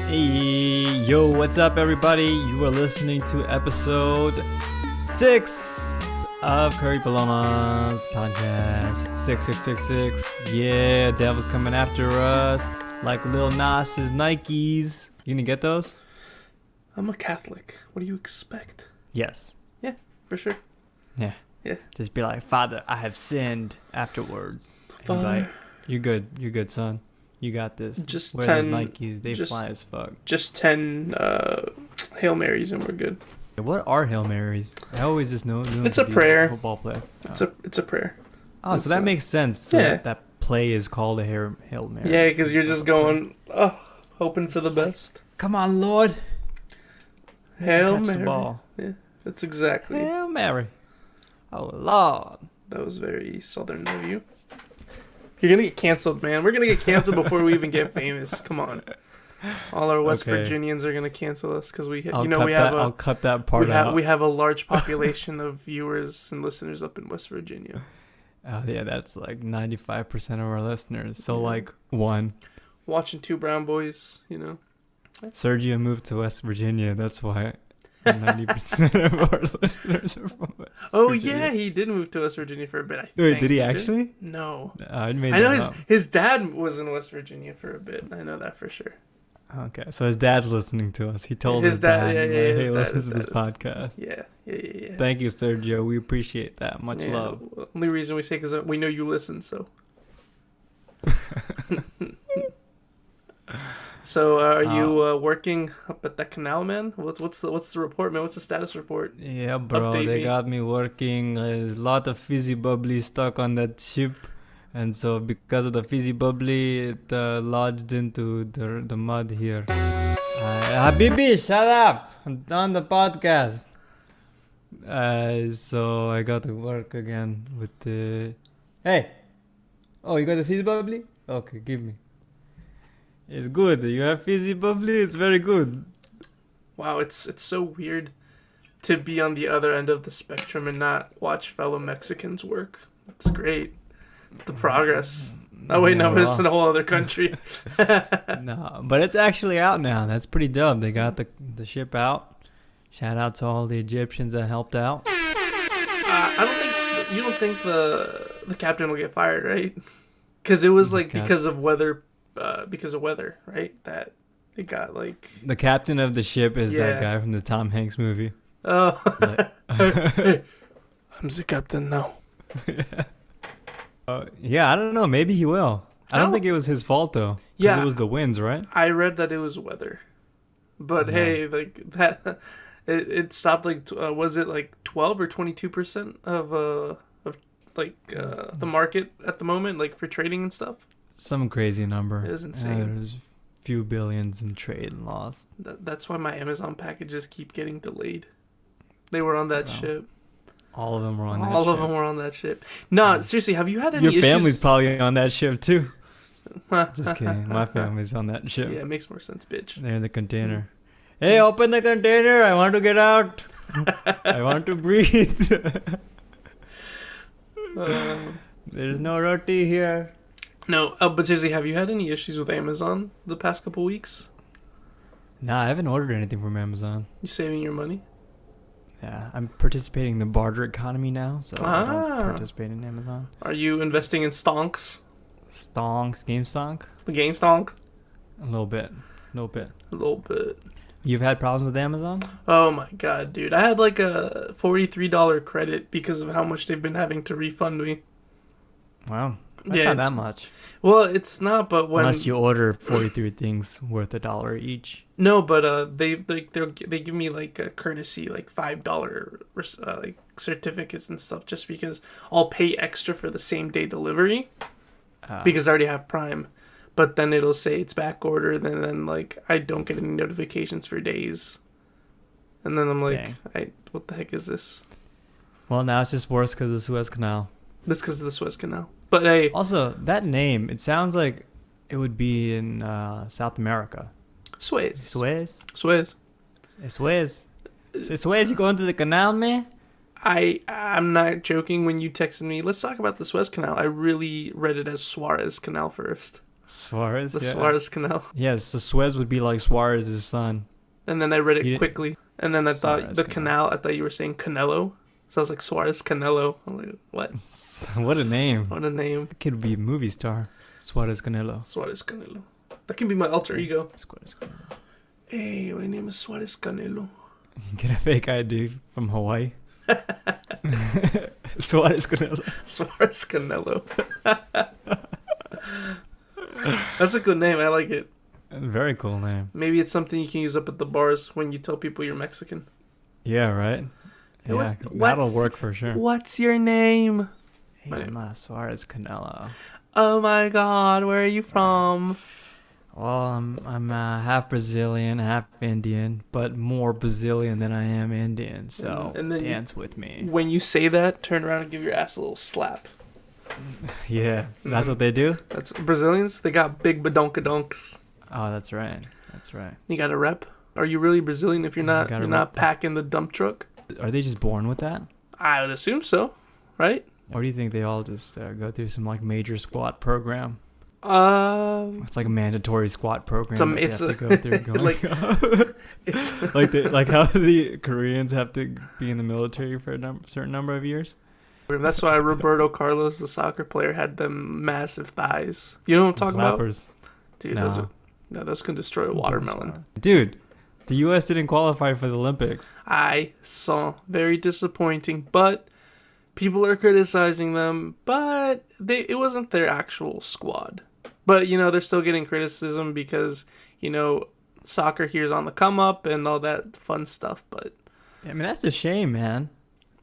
Hey, yo, what's up, everybody? You are listening to episode 6 of CurriedPalomas podcast. 6666. Yeah, devil's coming after us like Lil Nas Nikes. You gonna get those? I'm a Catholic. What do you expect? Yes. Yeah, for sure. Yeah. Just be like, Father, I have sinned afterwards. Father. Like, you're good, son. You got this. Just wear 10 those Nikes. They fly as fuck. Just 10 Hail Marys and we're good. What are Hail Marys? I always just know it's a prayer. Football play. It's a prayer. Oh, so that makes sense. So that play is called a Hail Mary. Yeah, because you're just going, hoping for the best. Come on, Lord. Hail Catch Mary. The ball. Yeah, that's exactly. Hail Mary. Oh, Lord. That was very southern of you. You're going to get canceled, man. We're going to get canceled before we even get famous. Come on. All our West Virginians are going to cancel us because I'll cut that part out. We have a large population of viewers and listeners up in West Virginia. Oh, yeah, that's like 95% of our listeners. So, like, one. Watching two brown boys, Sergio moved to West Virginia. That's why 90% of our listeners are from West Virginia. Oh, yeah, he did move to West Virginia for a bit, I think. Wait, did he actually? No. I know his dad was in West Virginia for a bit. I know that for sure. Okay, so his dad's listening to us. He told his dad, hey, listen to this podcast. Yeah. Thank you, Sergio. We appreciate that. Much love. Well, only reason we say because we know you listen, so. So, are you working up at that canal, man? What's the report, man? What's the status report? Yeah, bro, they got me working. There's a lot of fizzy bubbly stuck on that ship. And so because of the fizzy bubbly, it lodged into the mud here. Habibi, shut up! I'm on the podcast. So I got to work again with the... Hey! Oh, you got the fizzy bubbly? Okay, give me. It's good. You have fizzy bubbly? It's very good. Wow, it's so weird to be on the other end of the spectrum and not watch fellow Mexicans work. That's great. The progress. Oh wait, no, but it's in a whole other country. No, but it's actually out now. That's pretty dope. They got the ship out. Shout out to all the Egyptians that helped out. You don't think the captain will get fired, right? Because it was like because of weather, right? That they got like the captain of the ship is that guy from the Tom Hanks movie. Oh, hey, I'm the captain now. Yeah, I don't know. Maybe he will. I don't think it was his fault though. Yeah, it was the winds, right? I read that it was weather, but hey, like that, it stopped. Like, was it like 12 or 22% of the market at the moment, like for trading and stuff? Some crazy number. It is insane. There's a few billions in trade and lost. That's why my Amazon packages keep getting delayed. They were on that ship. All of them were on that ship. All of them were on that ship. No, seriously, have you had any issues? Your family's probably on that ship too. Just kidding. My family's on that ship. Yeah, it makes more sense, bitch. They're in the container. Hey, open the container. I want to get out. I want to breathe. There's no roti here. No, but seriously, have you had any issues with Amazon the past couple weeks? Nah, I haven't ordered anything from Amazon. You saving your money? Yeah, I'm participating in the barter economy now, so I don't participate in Amazon. Are you investing in stonks? Stonks? Game stonk? The game stonk? A little bit. You've had problems with Amazon? Oh my god, dude. I had like a $43 credit because of how much they've been having to refund me. Wow. That's not that much. Well, it's not, but when... Unless you order 43 things worth $1 each. No, but they give me like a courtesy, like $5 like certificates and stuff just because I'll pay extra for the same day delivery because I already have Prime. But then it'll say it's back ordered, and then like I don't get any notifications for days. And then I'm like, what the heck is this? Well, now it's just worse because of the Suez Canal. That's because of the Suez Canal. But hey, also that name, it sounds like it would be in South America. Suez. Suez. You going to the canal, man? I'm not joking when you texted me, let's talk about the Suez Canal. I really read it as Suarez Canal first. Suarez. The Yeah. Suez Canal. Yes, so Suez would be like Suarez's son. And then I read it quickly. And then I thought Suarez the Canal. canal, I thought you were saying Canelo. So I was like, Suarez Canelo. I'm like, what? What a name. What a name. That kid would be a movie star. Suarez Canelo. Suarez Canelo. That can be my alter ego. Suarez Canelo. Hey, my name is Suarez Canelo. Get a fake ID from Hawaii. Suarez Canelo. Suarez Canelo. That's a good name. I like it. Very cool name. Maybe it's something you can use up at the bars when you tell people you're Mexican. Yeah, right? Hey, Yeah, that'll work for sure. What's your name? Hey, Suarez Canelo. Oh my God, where are you from? Well, I'm half Brazilian, half Indian, but more Brazilian than I am Indian. So and then dance with me. When you say that, turn around and give your ass a little slap. Yeah, that's what they do. That's Brazilians. They got big badonkadonks. Oh, that's right. That's right. You got a rep. Are you really Brazilian if you're not? You're not packing the dump truck. Are they just born with that? I would assume so, right? Or do you think they all just go through some like major squat program? It's like a mandatory squat program. It's have to go through. like it's like how the Koreans have to be in the military for a certain number of years. That's why Roberto Carlos, the soccer player, had them massive thighs. You know what I'm talking about? Dude, those can destroy a watermelon. Dude, the U.S. didn't qualify for the Olympics. I saw. Very disappointing, but people are criticizing them, but it wasn't their actual squad. But, they're still getting criticism because, soccer here's on the come up and all that fun stuff, but... I mean, that's a shame, man.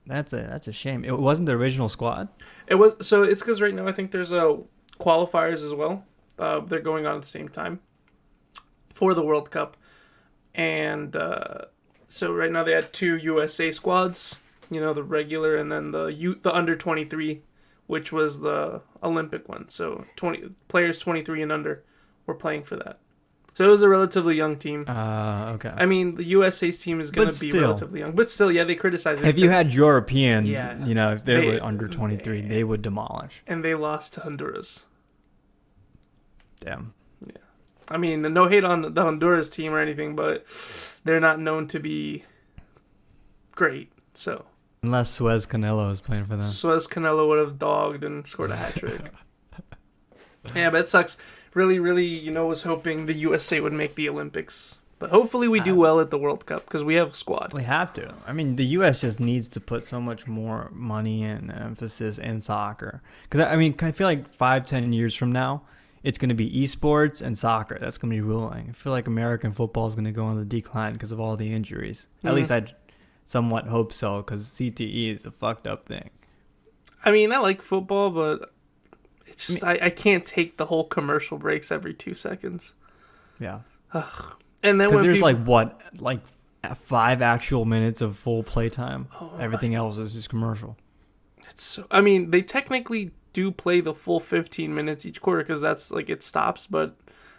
That's a shame. It wasn't the original squad? It was, so it's because right now I think there's qualifiers as well. They're going on at the same time for the World Cup. And so right now they had 2 USA squads, the regular and then the under 23, which was the Olympic one. So players 23 and under were playing for that. So it was a relatively young team. Okay. I mean, the USA's team is going to be relatively young. But still, yeah, they criticize it. If you had Europeans, yeah, if they were under 23, they would demolish. And they lost to Honduras. Damn. Yeah. I mean, no hate on the Honduras team or anything, but they're not known to be great, so... Unless Suez Canelo is playing for them. Suez Canelo would have dogged and scored a hat trick. Yeah, but it sucks. Really, really, was hoping the USA would make the Olympics. But hopefully we do well at the World Cup because we have a squad. We have to. I mean, the U.S. just needs to put so much more money and emphasis in soccer. Because, I feel like 5-10 years from now, it's going to be esports and soccer. That's going to be ruling. I feel like American football is going to go on the decline because of all the injuries. Mm-hmm. At least I'd somewhat hope so, because CTE is a fucked up thing. I mean, I like football, but it's just I can't take the whole commercial breaks every 2 seconds. Yeah. Ugh. And then because there's like 5 actual minutes of full playtime. Everything else is just commercial. It's so. I mean, they technically do play the full 15 minutes each quarter because that's it stops, but.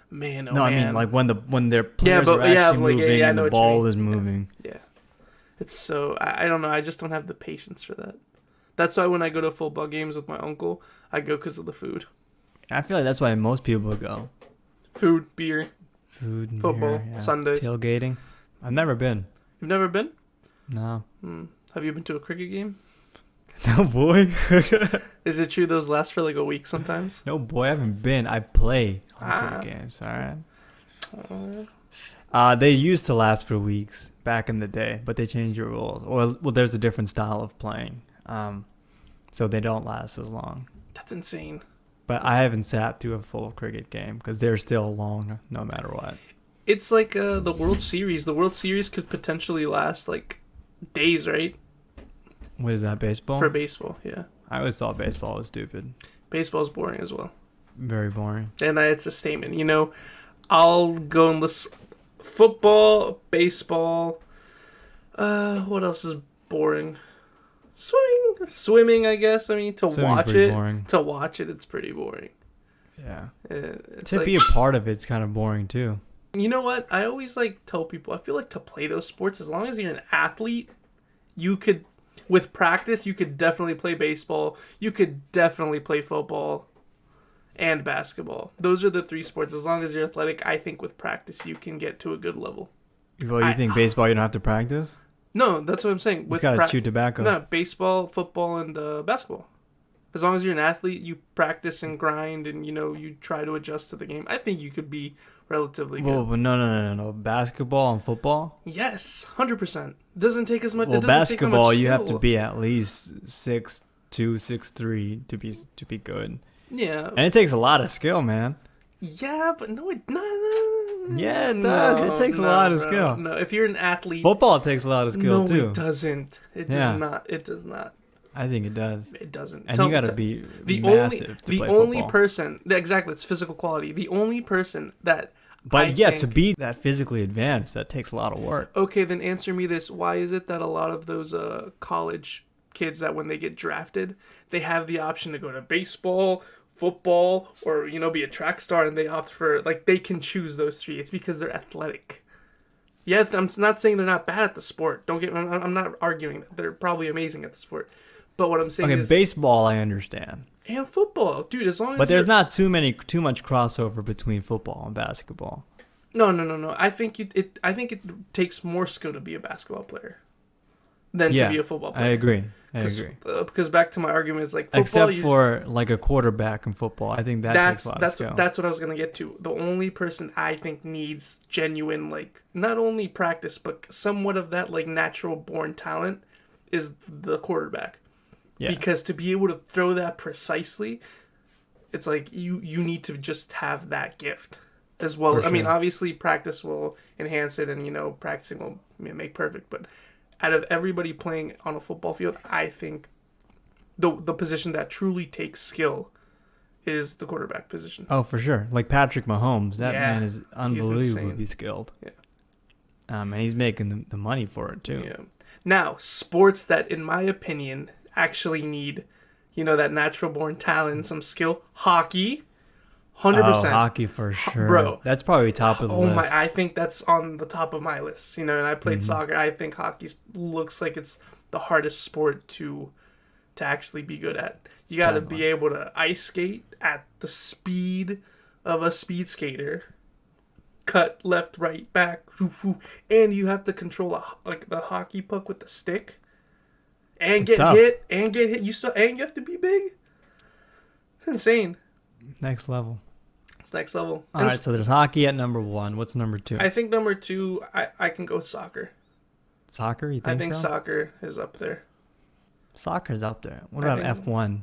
Man, I mean, like when their players are actually moving and the ball is moving. Yeah. It's so, I don't know, I just don't have the patience for that. That's why when I go to football games with my uncle, I go because of the food. I feel like that's why most people go. Food, beer, football, beer, yeah. Sundays. Tailgating. I've never been. You've never been? No. Have you been to a cricket game? No, boy. Is it true those last for like a week sometimes? No, boy, I haven't been. I play cricket games, alright? They used to last for weeks back in the day, but they changed the rules. Well, there's a different style of playing, so they don't last as long. That's insane. But I haven't sat through a full cricket game because they're still long no matter what. It's like the World Series. The World Series could potentially last like days, right? What is that, baseball? For baseball, yeah. I always thought baseball was stupid. Baseball's boring as well. Very boring. And it's a statement. I'll go and listen. Football, baseball. What else is boring? Swimming. I guess. I mean, to watch it, it's pretty boring. Yeah. To be a part of it's kind of boring too. You know what? I always tell people. I feel like to play those sports, as long as you're an athlete, you could, with practice, you could definitely play baseball. You could definitely play football. and basketball. Those are the three sports. As long as you're athletic, I think with practice you can get to a good level. Well, you think baseball you don't have to practice? No, that's what I'm saying. You gotta chew tobacco. No, baseball, football, and basketball. As long as you're an athlete, you practice and grind, and you try to adjust to the game. I think you could be relatively good. Well, but no. Basketball and football? Yes, 100%. Doesn't take as much. Well, it doesn't basketball take you much have to be at least 6'2", 6'3" to be good. Yeah. And it takes a lot of skill, man. Yeah, but no. Yeah, it does. It takes a lot of skill. No, if you're an athlete, football takes a lot of skill too. No, it doesn't. It does not. It does not. I think it does. It doesn't. And you got to be massive to play football. Person, exactly, it's physical quality. The only person that. But to be that physically advanced, that takes a lot of work. Okay, then answer me this: why is it that a lot of those college kids that when they get drafted, they have the option to go to baseball, football, or be a track star, and they opt for they can choose those three? It's because they're athletic. Yeah, I'm not saying they're not bad at the sport. Don't get me. I'm not arguing that they're probably amazing at the sport. But what I'm saying is baseball I understand. And football, dude. As long as. But there's not too much crossover between football and basketball. No. I think it takes more skill to be a basketball player than to be a football player. I agree. Because back to my argument, it's football. Except for a quarterback in football, I think takes a lot of skill. That's what I was gonna get to. The only person I think needs genuine not only practice but somewhat of that natural born talent is the quarterback. Yeah. Because to be able to throw that precisely, it's you need to just have that gift as well. Sure. I mean, obviously practice will enhance it, and practicing will make perfect. But out of everybody playing on a football field, I think the position that truly takes skill is the quarterback position. Oh, for sure. Like Patrick Mahomes, that man is unbelievably skilled. Yeah. And he's making the money for it too. Yeah. Now, sports that, in my opinion, actually need, that natural born talent, some skill. Hockey, 100%. Oh, hockey for sure, bro. That's probably top of the list. I think that's on the top of my list. And I played soccer. I think hockey looks like it's the hardest sport to actually be good at. You got to be able to ice skate at the speed of a speed skater. Cut left, right, back, and you have to control the hockey puck with the stick. And get hit. You have to be big. It's insane. Next level. It's next level. All right, so there's hockey at number 1. What's number 2? I think number 2, I can go with soccer. Soccer? You think so? I think soccer is up there. Soccer's up there. What about F1?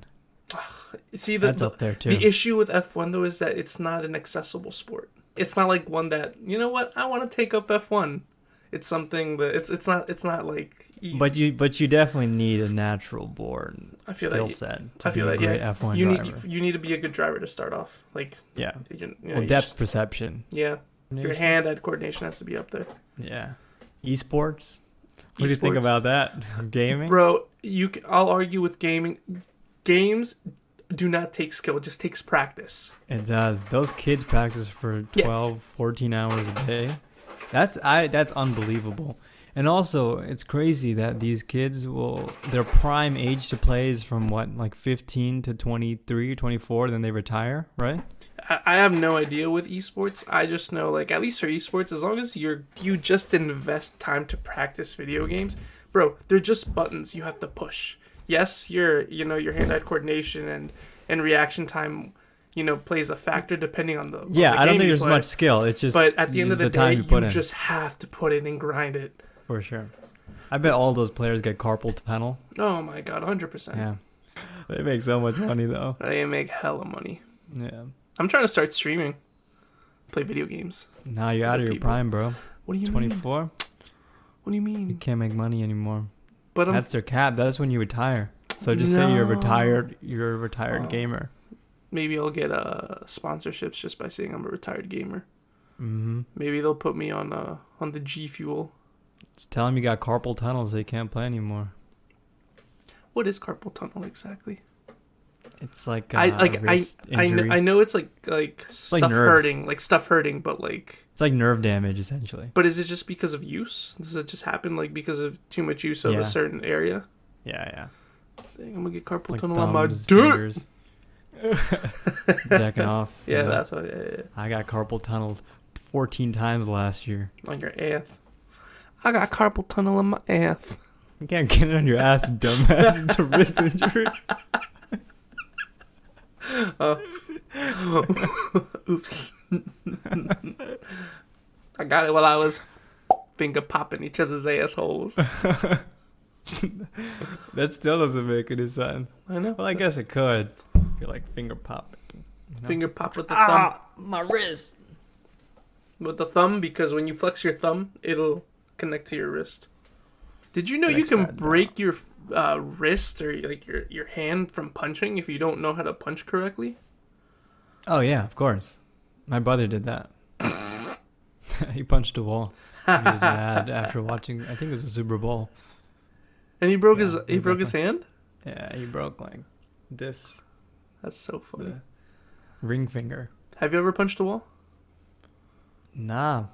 See, that's up there too. The issue with F1 though is that it's not an accessible sport. It's not like one that I want to take up F1. It's something that it's not easy. But you definitely need a natural born skill set. I feel that F1 you need to be a good driver to start off. Depth perception. Yeah, your hand-eye coordination has to be up there. Yeah, esports. What do you think about that? Gaming, bro. I'll argue with gaming. Games do not take skill; it just takes practice. It does. Those kids practice for 12, 14 hours a day. That's unbelievable. And also, it's crazy that these kids their prime age to play is from 15 to 23, 24, then they retire, right? I have no idea with esports. I just know, at least for esports, as long as you just invest time to practice video games, bro, they're just buttons you have to push. Yes, your hand-eye coordination and reaction time plays a factor depending on the I don't think there's much skill. It's just but at the end of the day, you just have to put it and grind it. For sure. I bet all those players get carpal tunnel. Oh my god, 100%. Yeah. They make so much money though. They make hella money. Yeah. I'm trying to start streaming. Play video games. Nah, you're out of your prime, bro. What do you 24? Mean? What do you mean? You can't make money anymore. But that's their cap. That's when you retire. So just say you're a retired gamer. Maybe I'll get sponsorships just by saying I'm a retired gamer. Mm-hmm. Maybe they'll put me on the G Fuel. Just tell them you got carpal tunnel so you can't play anymore. What is carpal tunnel exactly? It's like I know it's like stuff hurting, but it's like nerve damage essentially. But is it just because of use? Does it just happen because of too much use of a certain area? Yeah. Dang, I'm gonna get carpal tunnel on my dick. Jacking off. Yeah, that's what. Yeah. I got carpal tunnel 14 times last year. On your ass. I got carpal tunnel in my ass. You can't get it on your ass, you dumbass. It's a wrist injury. Oops. I got it while I was finger popping each other's assholes. That still doesn't make any sense. I know. Well, I guess it could. If you're like finger popping. You know? Finger pop with the thumb. My wrist. With the thumb, because when you flex your thumb, it'll connect to your wrist. Did you know you can break your wrist or like your hand from punching if you don't know how to punch correctly? Oh yeah, of course. My brother did that. He punched a wall. He was mad after watching. I think it was a Super Bowl. And he broke his hand? Yeah, he broke like this. That's so funny. Ring finger. Have you ever punched a wall? Nah,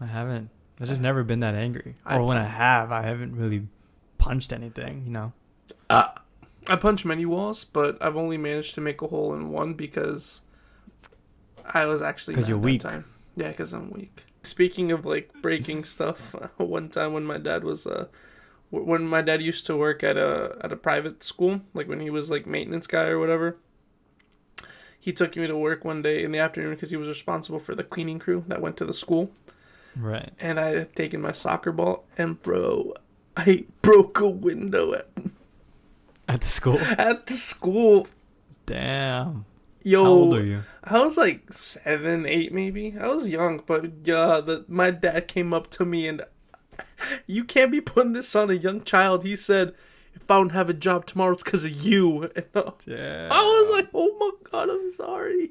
I haven't. I've just never been that angry. Or when I haven't really punched anything, you know. I punch many walls, but I've only managed to make a hole in one because I was actually because you're weak. Time. Yeah, because I'm weak. Speaking of like breaking stuff, one time when my dad was when my dad used to work at a private school, like when he was like maintenance guy or whatever, he took me to work one day in the afternoon because he was responsible for the cleaning crew that went to the school. Right. And I had taken my soccer ball and I broke a window at the school. At the school. Damn. Yo, how old are you? I was like 7, 8 maybe. I was young, but my dad came up to me and, you can't be putting this on a young child. He said, if I don't have a job tomorrow, it's because of you. And I was like, oh my God, I'm sorry.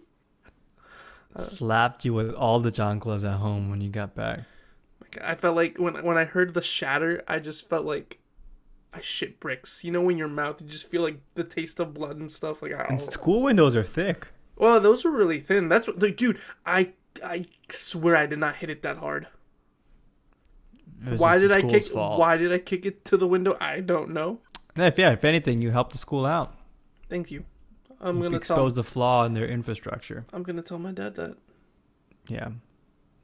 Slapped you with all the chanclas at home when you got back. I felt like when I heard the shatter, I just felt like I shit bricks. You know, in your mouth, you just feel like the taste of blood and stuff. Like, and school windows are thick. Well, those were really thin. That's what, like, dude. I swear I did not hit it that hard. Why did I kick it to the window? I don't know. If anything, you helped the school out. Thank you. You expose the flaw in their infrastructure. I'm gonna tell my dad that. Yeah.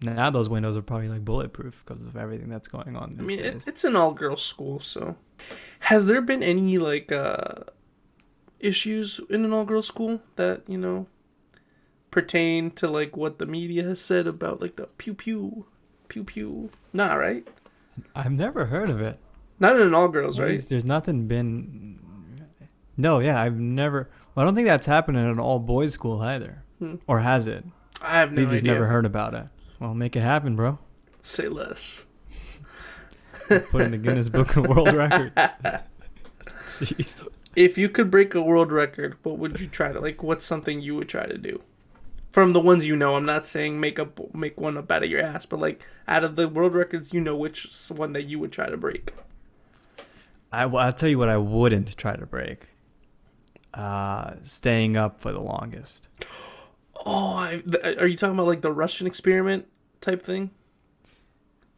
Now those windows are probably like bulletproof because of everything that's going on. I mean, it's an all-girls school, so. Has there been any like issues in an all-girls school that, you know, pertain to like what the media has said about like the pew pew? Nah, right? I've never heard of it. Not in an all-girls, right? There's nothing been. No, yeah, I've never. Well, I don't think that's happened in an all-boys school either. Or has it? I have no idea. You've never heard about it. Well, make it happen, bro. Say less. Put in the Guinness Book of World Records. Jeez. If you could break a world record, what would you try to, like, what's something you would try to do? From the ones you know, I'm not saying make one up out of your ass, but like out of the world records, you know which one that you would try to break. I'll tell you what I wouldn't try to break. Staying up for the longest. Oh, are you talking about like the Russian experiment type thing?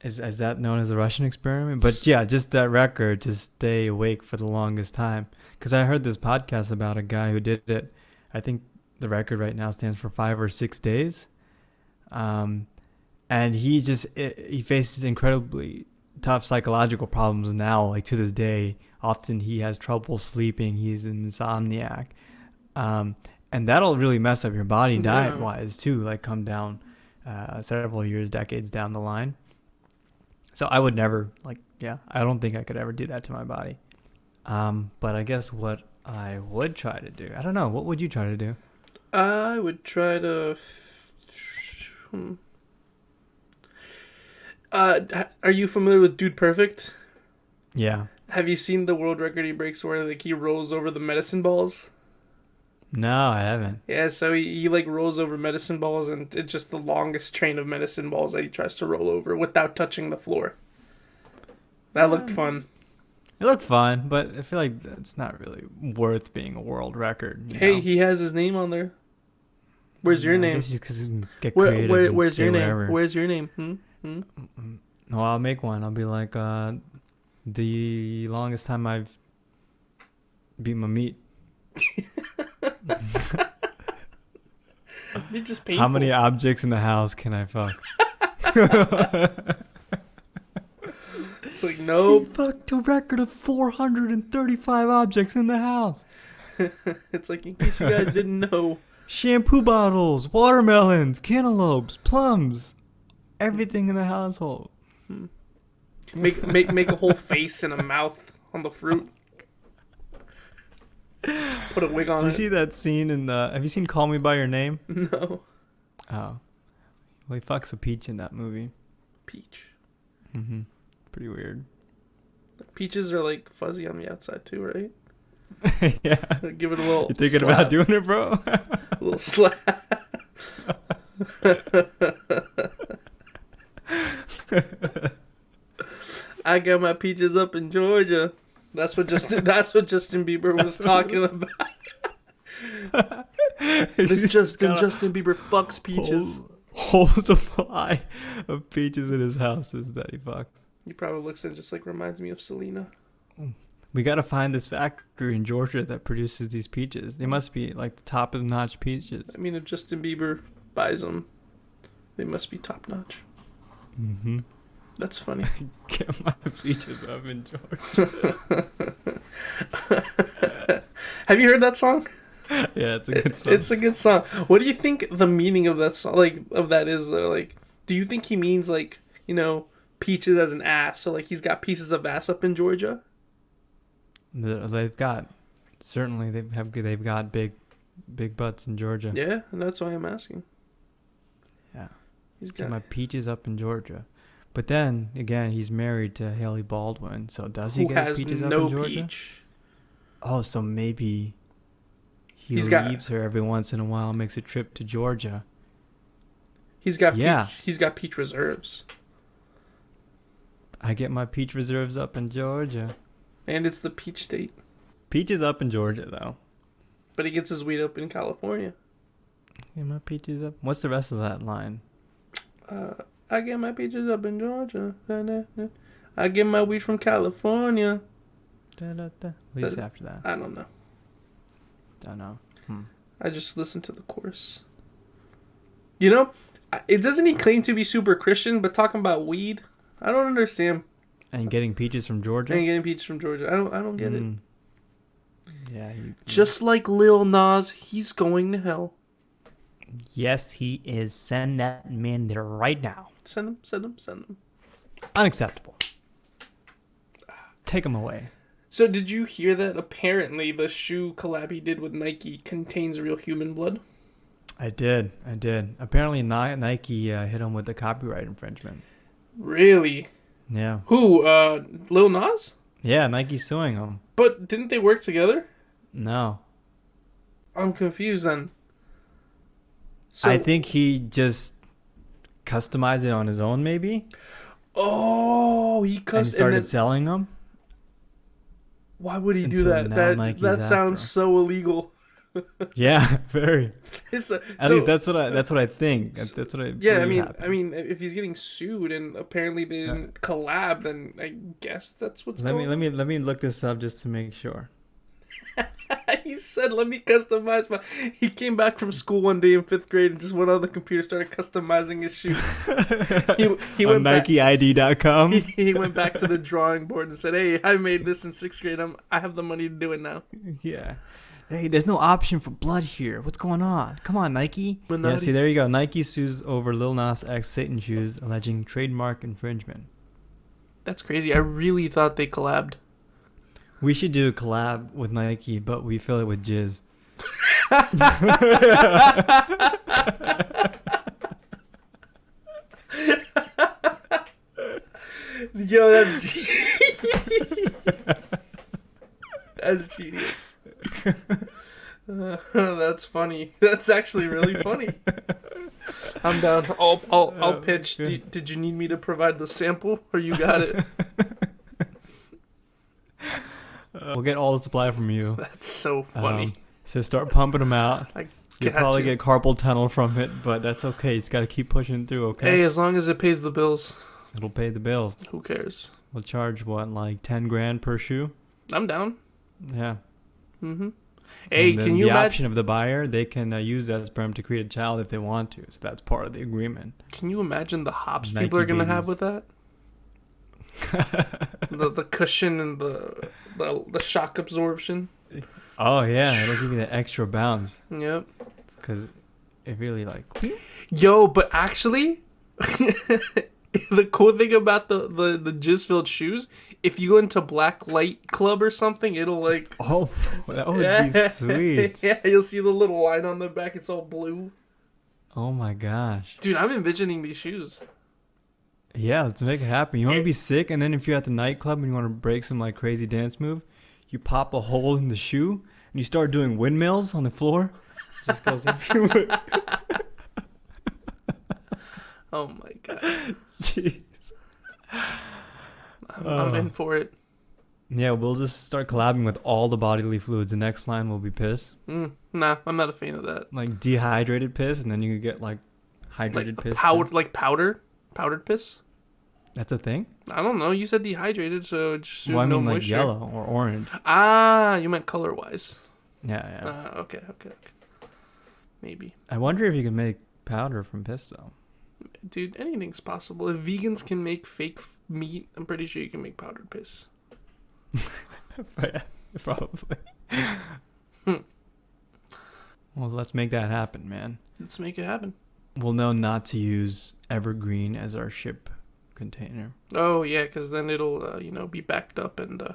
Is that known as the Russian experiment? But yeah, just that record to stay awake for the longest time. Because I heard this podcast about a guy who did it. I think the record right now stands for 5 or 6 days. And he faces incredibly tough psychological problems now. Like to this day, often he has trouble sleeping. He's an insomniac. And that'll really mess up your body diet-wise too. Like come down several years, decades down the line. So I would never, I don't think I could ever do that to my body. But I guess what I would try to do, I don't know, what would you try to do? I would try to... are you familiar with Dude Perfect? Yeah. Have you seen the world record he breaks where like he rolls over the medicine balls? No, I haven't. Yeah, so he like rolls over medicine balls, and it's just the longest train of medicine balls that he tries to roll over without touching the floor. That looked fun. It looked fun, but I feel like it's not really worth being a world record. Hey, he has his name on there. Where's your name? Where's your name? Where's your name? No, I'll make one. I'll be like, the longest time I've beat my meat. You're just painful. How many objects in the house can I fuck? It's like, nope. He fucked a record of 435 objects in the house. It's like, in case you guys didn't know. Shampoo bottles, watermelons, cantaloupes, plums. Everything in the household. Make a whole face and a mouth on the fruit. Put a wig on it. Did you see that scene in the... Have you seen Call Me By Your Name? No. Oh. Well, he fucks a peach in that movie. Peach. Mm-hmm. Pretty weird. Peaches are like fuzzy on the outside too, right? Yeah. Give it a little. You thinking slap. about doing it, bro? A little slap. I got my peaches up in Georgia. That's what Justin Bieber was talking about. It's Justin Bieber fucks peaches. Whole supply of peaches in his house is that he fucks. He probably looks and just like reminds me of Selena. We gotta find this factory in Georgia that produces these peaches. They must be like the top of the notch peaches. I mean, if Justin Bieber buys them, they must be top notch. Mm-hmm. That's funny. Get my peaches up in Georgia. Have you heard that song? Yeah, it's a good song. It's a good song. What do you think the meaning of that song, like, of that is, though? Like, do you think he means, like, you know, peaches as an ass? So, like, he's got pieces of ass up in Georgia? They've got big butts in Georgia. Yeah, and that's why I'm asking. Yeah. He's Get got my peaches up in Georgia. But then again, he's married to Haley Baldwin, so does he get his peaches up in Georgia? Peach. Oh, so maybe he leaves her every once in a while, makes a trip to Georgia. He's got peach reserves. I get my peach reserves up in Georgia. And it's the peach state. Peaches up in Georgia, though. But he gets his weed up in California. Get my peaches up. What's the rest of that line? I get my peaches up in Georgia. I get my weed from California. What is after that? I don't know. Don't know. I just listened to the chorus. You know, it doesn't he claim to be super Christian, but talking about weed, I don't understand. And getting peaches from Georgia? And getting peaches from Georgia. I don't get it. Yeah. Just like Lil Nas, he's going to hell. Yes, he is. Send that man there right now. Send him. Unacceptable. Take him away. So did you hear that apparently the shoe collab he did with Nike contains real human blood? I did. Apparently Nike hit him with the copyright infringement. Really? Yeah. Who? Lil Nas? Yeah, Nike's suing him. But didn't they work together? No. I'm confused then. So, I think he just customized it on his own, maybe. Oh, he and started selling them. Why would he do that? That sounds so illegal. Yeah, very. At least that's what I think. That's what I. Yeah, I mean, if he's getting sued and apparently they didn't collab, then I guess that's what's going on. Let me look this up just to make sure. He said, "Let me customize my." He came back from school one day in 5th grade and just went on the computer, started customizing his shoes. He went on NikeID.com. He went back to the drawing board and said, "Hey, I made this in 6th grade. I have the money to do it now." Yeah. Hey, there's no option for blood here. What's going on? Come on, Nike. Yeah, see, there you go. Nike sues over Lil Nas X Satan shoes, alleging trademark infringement. That's crazy. I really thought they collabed. We should do a collab with Nike, but we fill it with Jizz. Yo, that's genius. That's funny. That's actually really funny. I'm down. I'll pitch. Did you need me to provide the sample, or you got it? We'll get all the supply from you. That's so funny. So start pumping them out. You'll probably get carpal tunnel from it, but that's okay. You just got to keep pushing through, okay? Hey, as long as it pays the bills. It'll pay the bills. Who cares? We'll charge, what, like 10 grand per shoe? I'm down. Yeah. Mm-hmm. Hey, and then can you the imagine? option of the buyer, they can use that sperm to create a child if they want to. So that's part of the agreement. Can you imagine the hops Nike people are gonna have babies. with that? the cushion and the shock absorption. Oh yeah, it'll give you that extra bounce Yep. because it really like. Yo, but actually, the cool thing about the jizz filled shoes, if you go into Black Light Club or something, it'll like. Oh, that would be sweet. Yeah, you'll see the little line on the back. It's all blue. Oh my gosh. Dude, I'm envisioning these shoes. Yeah, let's make it happen. You want to be sick, and then if you're at the nightclub and you want to break some like crazy dance move, you pop a hole in the shoe and you start doing windmills on the floor. It just goes everywhere. Oh my god. Jeez. I'm in for it. Yeah, we'll just start collabing with all the bodily fluids. The next line will be piss. Nah, I'm not a fan of that. Like dehydrated piss, and then you can get like hydrated piss. Powdered piss? That's a thing? I don't know. You said dehydrated, so it's Well, I mean no like moisture. yellow or orange. Ah, you meant color-wise. Yeah. Okay. Maybe. I wonder if you can make powder from piss, though. Dude, anything's possible. If vegans can make fake meat, I'm pretty sure you can make powdered piss. Yeah, probably. Well, let's make that happen, man. Let's make it happen. We'll know not to use evergreen as our ship container. Oh, yeah, because then it'll, be backed up and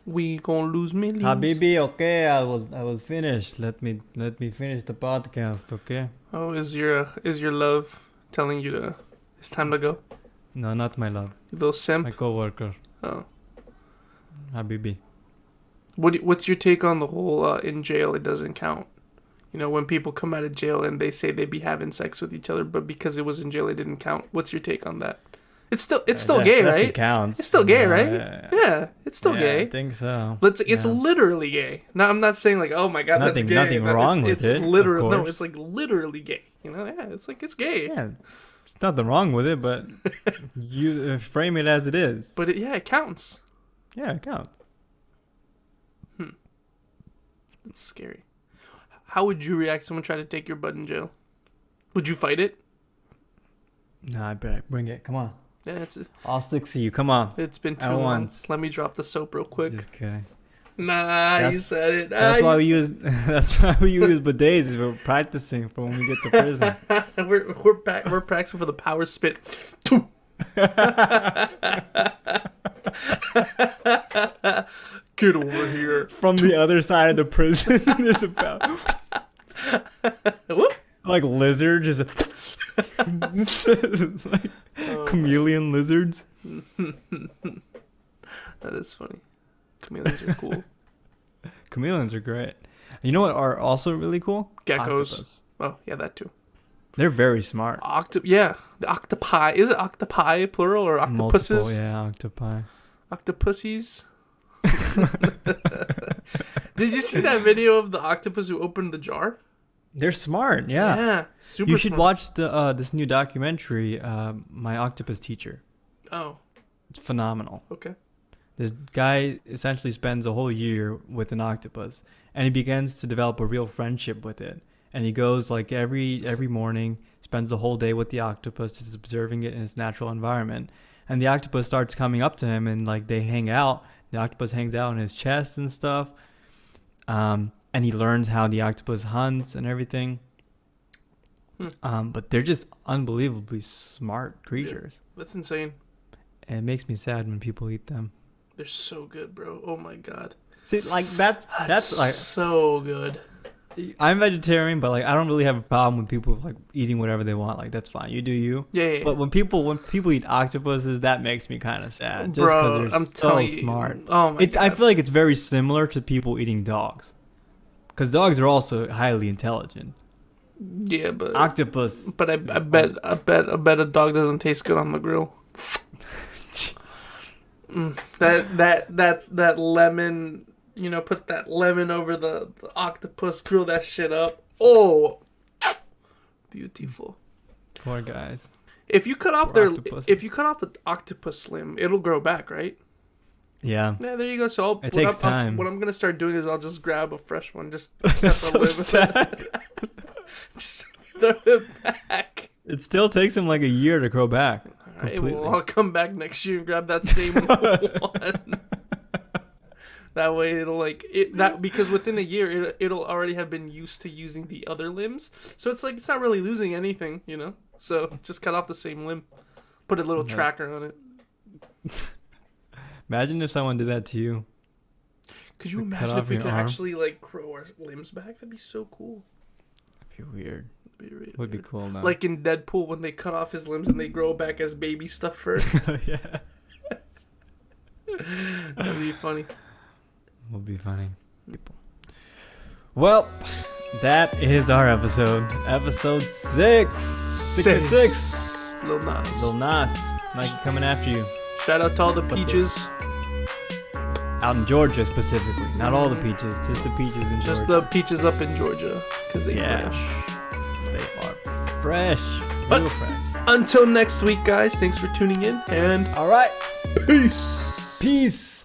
we gonna lose millions. Habibi, okay, I will finish. Let me finish the podcast, okay? Oh, is your love telling you it's time to go? No, not my love. You little simp. My coworker. Oh. Habibi. What's your take on the whole in jail it doesn't count? You know, when people come out of jail and they say they be having sex with each other, but because it was in jail it didn't count. What's your take on that? It's still gay, right? Counts. It's still gay, right? Yeah, it's still gay. I think so. It's literally gay. No, I'm not saying like, oh my god, that's gay. Nothing wrong with it. Literally, no, it's like literally gay. You know, yeah, it's like it's gay. Yeah, there's nothing wrong with it, but you frame it as it is. But it counts. Yeah, it counts. That's scary. How would you react if someone tried to take your butt in jail? Would you fight it? Nah, I bet. Bring it. Come on. Yeah, All six of you. Come on. It's been too At long. once. Let me drop the soap real quick. Just kidding. You said it. That's why we use. That's why we use bidets. Is we're practicing for when we get to prison. we're practicing for the power spit. Get over here. From the other side of the prison, there's a like lizard, just like chameleon lizards. That is funny. Chameleons are cool. Chameleons are great. You know what are also really cool? Geckos. Octopus. Oh, yeah, that too. They're very smart. The octopi. Is it octopi plural or octopuses? Multiple, yeah, octopi. Octopussies. Did you see that video of the octopus who opened the jar? They're smart, yeah. Yeah, super. You should smart. watch the this new documentary, My Octopus Teacher. Oh, It's phenomenal. okay. This guy essentially spends a whole year with an octopus, and he begins to develop a real friendship with it. And he goes like every morning, spends the whole day with the octopus, just observing it in its natural environment. And the octopus starts coming up to him, and like they hang out. The octopus hangs out in his chest and stuff. And he learns how the octopus hunts and everything. But they're just unbelievably smart creatures. Yeah, that's insane. And it makes me sad when people eat them. They're so good, bro. Oh my god. See, like that's like so good. I'm vegetarian, but like I don't really have a problem with people like eating whatever they want. Like that's fine. You do you. Yeah. But when people eat octopuses, that makes me kind of sad. Just because they're I'm so telling smart. You, oh my god. I feel like it's very similar to people eating dogs, because dogs are also highly intelligent. Yeah, but octopus. But I bet a dog doesn't taste good on the grill. That's that lemon. You know, put that lemon over the octopus, grill that shit up. Oh, beautiful. Poor guys. If you cut off an octopus limb, it'll grow back, right? Yeah. Yeah, there you go. So It takes time. What I'm gonna start doing is I'll just grab a fresh one, just That's so sad. just throw it back. It still takes him like a year to grow back. All right, well, I'll come back next year and grab that same one. That way it'll because within a year it'll already have been used to using the other limbs. So it's like it's not really losing anything, you know? So just cut off the same limb. Put a little tracker on it. Imagine if someone did that to you. Could you imagine if we could actually like grow our limbs back? That'd be so cool. That'd be weird. Would be cool now. Like in Deadpool when they cut off his limbs and they grow back as baby stuff first. Yeah. That'd be funny. Would be funny. People. Well, that is our episode. Episode 6. 6. Lil Nas. Lil Nas. Nike coming after you. Shout out to all the peaches. Out in Georgia specifically. Not all the peaches. Just the peaches in Georgia. Just the peaches up in Georgia. Because they fresh. They are fresh. Real fresh. Until next week, guys. Thanks for tuning in. And all right. Peace. Peace.